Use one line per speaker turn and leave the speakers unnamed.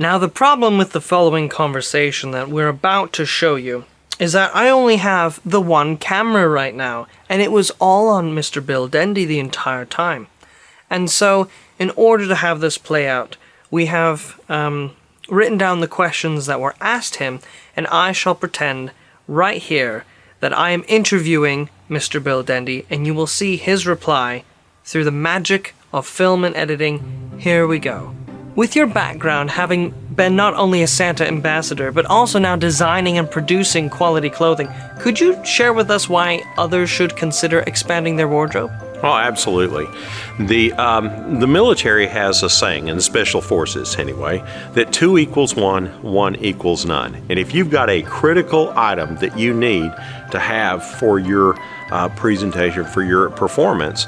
Now, the problem with the following conversation that we're about to show you is that I only have the one camera right now, and it was all on Mr. Bill Dendy the entire time. And so, in order to have this play out, we have written down the questions that were asked him, and I shall pretend right here that I am interviewing Mr. Bill Dendy, and you will see his reply through the magic of film and editing. Here we go. With your background having been not only a Santa ambassador, but also now designing and producing quality clothing, could you share with us why others should consider expanding their wardrobe?
Oh, absolutely. The military has a saying, in the Special Forces anyway, that 2 equals 1, 1 equals none. And if you've got a critical item that you need to have for your presentation, for your performance,